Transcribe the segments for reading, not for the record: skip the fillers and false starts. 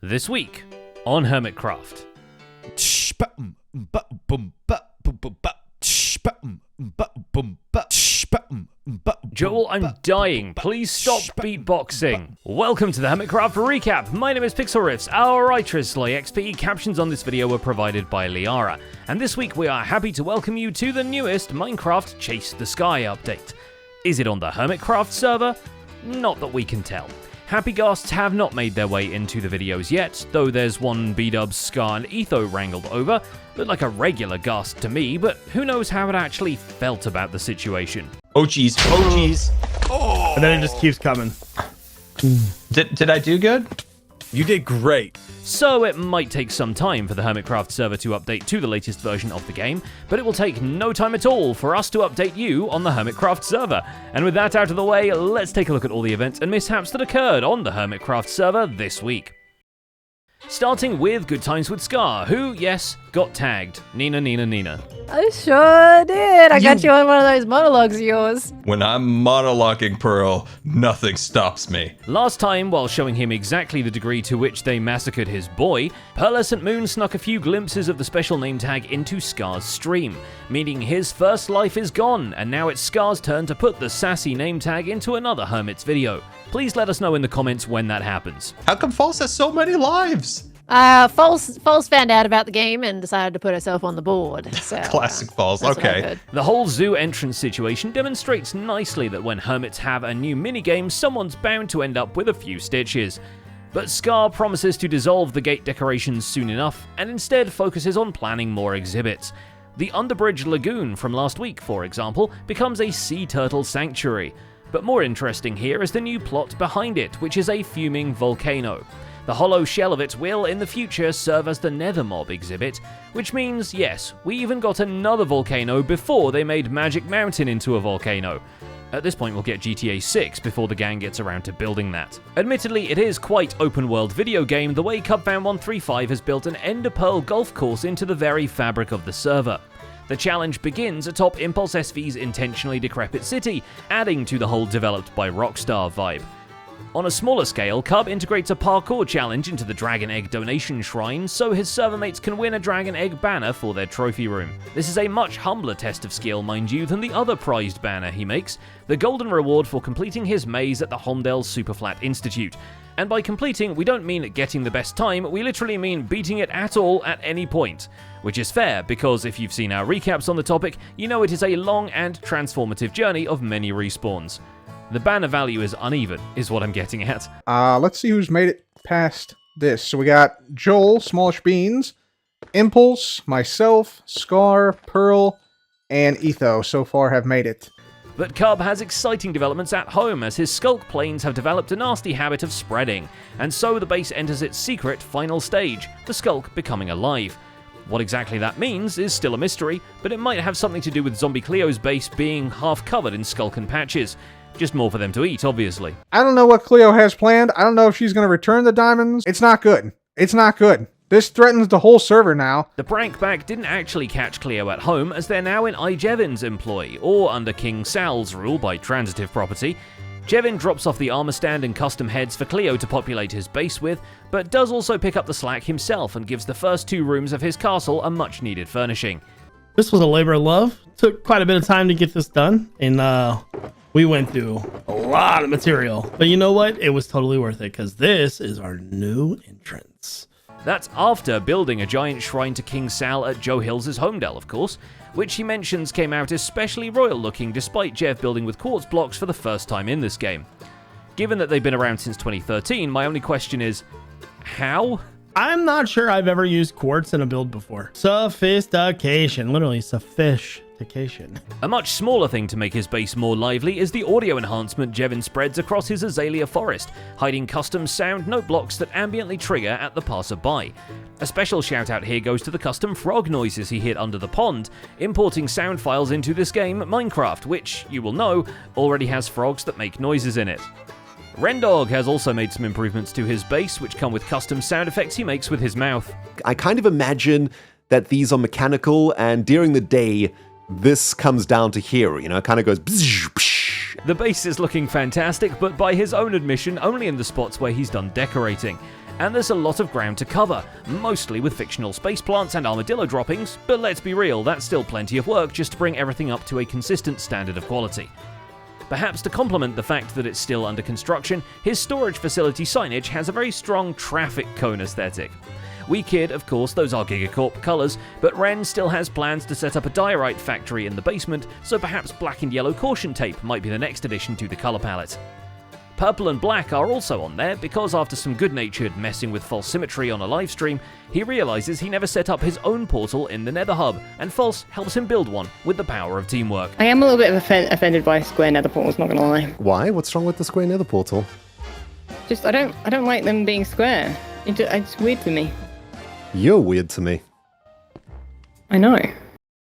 This week on Hermitcraft. Joel, I'm dying. Please stop beatboxing. Welcome to the Hermitcraft recap. My name is Pixel Our Itrus XP captions on this video were provided by Liara. And this week we are happy to welcome you to the newest Minecraft Chase the Sky update. Is it on the Hermitcraft server? Not that we can tell. Happy Ghasts have not made their way into the videos yet, though there's one B-Dubs, Scar and Etho wrangled over. Looked like a regular Ghast to me, but who knows how it actually felt about the situation. Oh geez, oh geez. Oh. And then it just keeps coming. Did I do good? You did great. So it might take some time for the Hermitcraft server to update to the latest version of the game, but it will take no time at all for us to update you on the Hermitcraft server. And with that out of the way, let's take a look at all the events and mishaps that occurred on the Hermitcraft server this week. Starting with Good Times with Scar, who, yes, got tagged. Nina. I sure did. I got you on one of those monologues of yours. When I'm monologuing Pearl, nothing stops me. Last time, while showing him exactly the degree to which they massacred his boy, Pearlescent Moon snuck a few glimpses of the special name tag into Scar's stream, meaning his first life is gone, and now it's Scar's turn to put the sassy name tag into another Hermit's video. Please let us know in the comments when that happens. How come False has so many lives? False found out about the game and decided to put herself on the board. So, Classic False, okay. The whole zoo entrance situation demonstrates nicely that when Hermits have a new minigame, someone's bound to end up with a few stitches. But Scar promises to dissolve the gate decorations soon enough, and instead focuses on planning more exhibits. The Underbridge Lagoon from last week, for example, becomes a sea turtle sanctuary. But more interesting here is the new plot behind it, which is a fuming volcano. The hollow shell of it will, in the future, serve as the Nether Mob exhibit, which means, yes, we even got another volcano before they made Magic Mountain into a volcano. At this point, we'll get GTA 6 before the gang gets around to building that. Admittedly, it is quite open-world video game the way Cubfan135 has built an Ender Pearl golf course into the very fabric of the server. The challenge begins atop Impulse SV's intentionally decrepit city, adding to the whole developed by Rockstar vibe. On a smaller scale, Cub integrates a parkour challenge into the Dragon Egg donation shrine so his server mates can win a Dragon Egg banner for their trophy room. This is a much humbler test of skill, mind you, than the other prized banner he makes, the golden reward for completing his maze at the Homdale Superflat Institute. And by completing, we don't mean getting the best time, we literally mean beating it at all at any point. Which is fair, because if you've seen our recaps on the topic, you know it is a long and transformative journey of many respawns. The banner value is uneven, is what I'm getting at. Let's see who's made it past this. So we got Joel, Smallish Beans, Impulse, myself, Scar, Pearl, and Etho so far have made it. But Cub has exciting developments at home as his Skulk planes have developed a nasty habit of spreading, and so the base enters its secret final stage, the Skulk becoming alive. What exactly that means is still a mystery, but it might have something to do with Zombie Cleo's base being half covered in Skulk patches. Just more for them to eat, obviously. I don't know what Cleo has planned. I don't know if she's going to return the diamonds. It's not good. It's not good. This threatens the whole server now. The prank back didn't actually catch Cleo at home, as they're now in Jevon's employ, or under King Sal's rule by transitive property. Jevon drops off the armor stand and custom heads for Cleo to populate his base with, but does also pick up the slack himself and gives the first two rooms of his castle a much-needed furnishing. This was a labor of love. Took quite a bit of time to get this done, and we went through a lot of material. But you know what? It was totally worth it, because this is our new entrance. That's after building a giant shrine to King Sal at Joe Hills' Homedale, of course, which he mentions came out especially royal looking despite Jev building with quartz blocks for the first time in this game. Given that they've been around since 2013, my only question is, how? I'm not sure I've ever used quartz in a build before. Sophistication, literally sophistication. A much smaller thing to make his base more lively is the audio enhancement Jevon spreads across his azalea forest, hiding custom sound note blocks that ambiently trigger at the passerby. A special shout out here goes to the custom frog noises he hid under the pond, importing sound files into this game, Minecraft, which, you will know, already has frogs that make noises in it. Rendog has also made some improvements to his base, which come with custom sound effects he makes with his mouth. I kind of imagine that these are mechanical, and during the day, this comes down to here, you know, it kind of goes bzz, psh. The base is looking fantastic, but by his own admission, only in the spots where he's done decorating. and there's a lot of ground to cover, mostly with fictional space plants and armadillo droppings, but let's be real, that's still plenty of work just to bring everything up to a consistent standard of quality. Perhaps to complement the fact that it's still under construction, his storage facility signage has a very strong traffic cone aesthetic. We kid, of course, those are Gigacorp colours, but Ren still has plans to set up a diorite factory in the basement, so perhaps black and yellow caution tape might be the next addition to the colour palette. Purple and black are also on there because after some good-natured messing with false symmetry on a livestream, he realises he never set up his own portal in the Nether Hub, and False helps him build one with the power of teamwork. I am a little bit offended by square nether portals, not gonna lie. Why? What's wrong with the square nether portal? Just I don't like them being square. It's weird for me. You're weird to me. I know.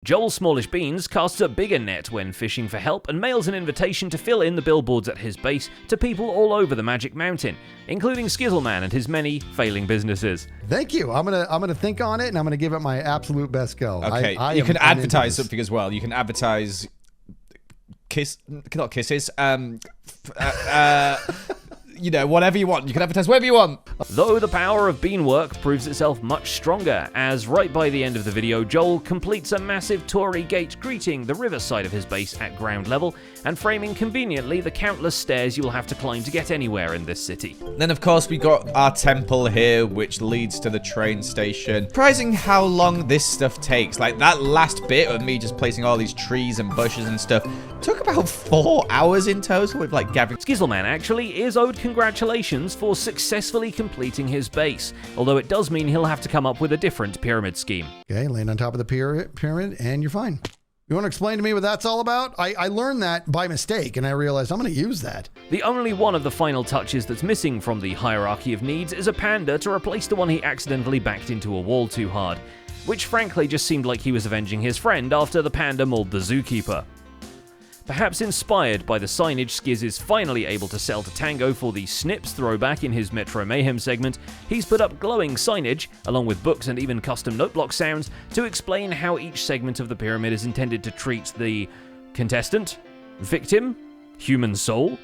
Joel Smallish Beans casts a bigger net when fishing for help and mails an invitation to fill in the billboards at his base to people all over the Magic Mountain, including Skizzleman and his many failing businesses. Thank you. I'm gonna think on it and I'm gonna give it my absolute best go. Okay, you can advertise something as well. You can advertise not kisses. You know, whatever you want. You can advertise whatever you want. Though the power of beanwork proves itself much stronger, as right by the end of the video, Joel completes a massive Torii gate greeting the river side of his base at ground level, and framing conveniently the countless stairs you'll have to climb to get anywhere in this city. Then, of course, we got our temple here, which leads to the train station. Surprising how long this stuff takes. Like, that last bit of me just placing all these trees and bushes and stuff took about 4 hours in total with, like, gathering. Skizzleman actually is owed congratulations for successfully completing his base, although it does mean he'll have to come up with a different pyramid scheme. Okay, land on top of the pyramid and you're fine. You want to explain to me what that's all about? I learned that by mistake and I realized I'm going to use that. The only one of the final touches that's missing from the hierarchy of needs is a panda to replace the one he accidentally backed into a wall too hard, which frankly just seemed like he was avenging his friend after the panda mauled the zookeeper. Perhaps inspired by the signage Skizz is finally able to sell to Tango for the Snips throwback in his Metro Mayhem segment, he's put up glowing signage, along with books and even custom noteblock sounds, to explain how each segment of the pyramid is intended to treat the contestant, victim, human soul.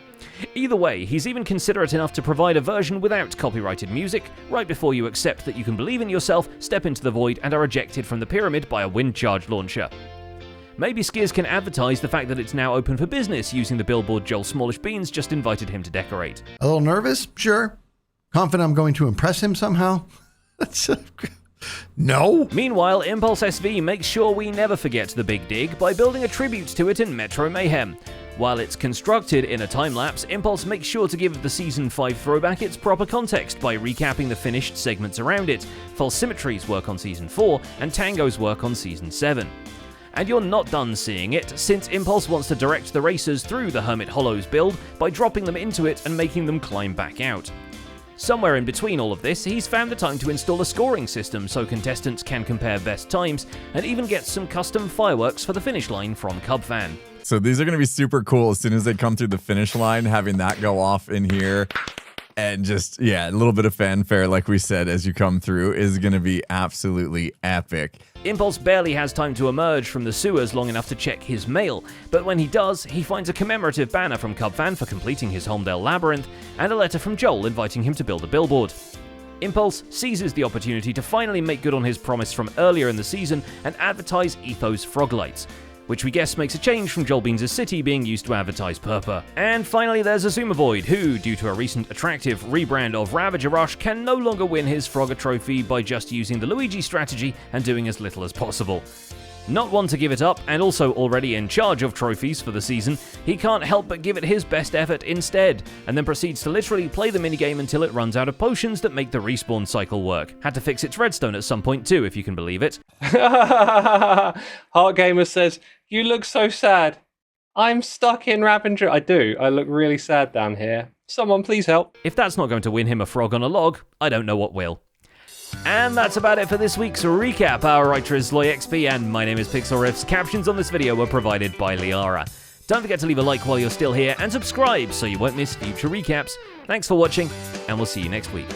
Either way, he's even considerate enough to provide a version without copyrighted music, right before you accept that you can believe in yourself, step into the void, and are ejected from the pyramid by a wind charge launcher. Maybe Skizz can advertise the fact that it's now open for business using the billboard Joel Smallish Beans just invited him to decorate. A little nervous? Sure. Confident I'm going to impress him somehow? No. Meanwhile, Impulse SV makes sure we never forget the Big Dig by building a tribute to it in Metro Mayhem. While it's constructed in a time-lapse, Impulse makes sure to give the Season 5 throwback its proper context by recapping the finished segments around it, False Symmetry's work on Season 4, and Tango's work on Season 7. And you're not done seeing it, since Impulse wants to direct the racers through the Hermit Hollows build by dropping them into it and making them climb back out. Somewhere in between all of this, he's found the time to install a scoring system so contestants can compare best times, and even get some custom fireworks for the finish line from Cubfan. So these are going to be super cool as soon as they come through the finish line, having that go off in here. And just, yeah, a little bit of fanfare, like we said, as you come through is going to be absolutely epic. Impulse barely has time to emerge from the sewers long enough to check his mail, but when he does, he finds a commemorative banner from Cubfan for completing his Homedale Labyrinth, and a letter from Joel inviting him to build a billboard. Impulse seizes the opportunity to finally make good on his promise from earlier in the season and advertise Ethos Froglights, which we guess makes a change from Joel Beans' city being used to advertise Purpur. And finally there's Azumavoid, who, due to a recent attractive rebrand of Ravager Rush, can no longer win his Frogger trophy by just using the Luigi strategy and doing as little as possible. Not one to give it up, and also already in charge of trophies for the season, he can't help but give it his best effort instead, and then proceeds to literally play the minigame until it runs out of potions that make the respawn cycle work. Had to fix its redstone at some point too, if you can believe it. Heart Gamer says, "You look so sad. I'm stuck in Ravager." I do. I look really sad down here. Someone please help. If that's not going to win him a frog on a log, I don't know what will. And that's about it for this week's recap. Our writer is LoyXP, and my name is Pixel Riffs. Captions on this video were provided by Liara. Don't forget to leave a like while you're still here, and subscribe so you won't miss future recaps. Thanks for watching, and we'll see you next week.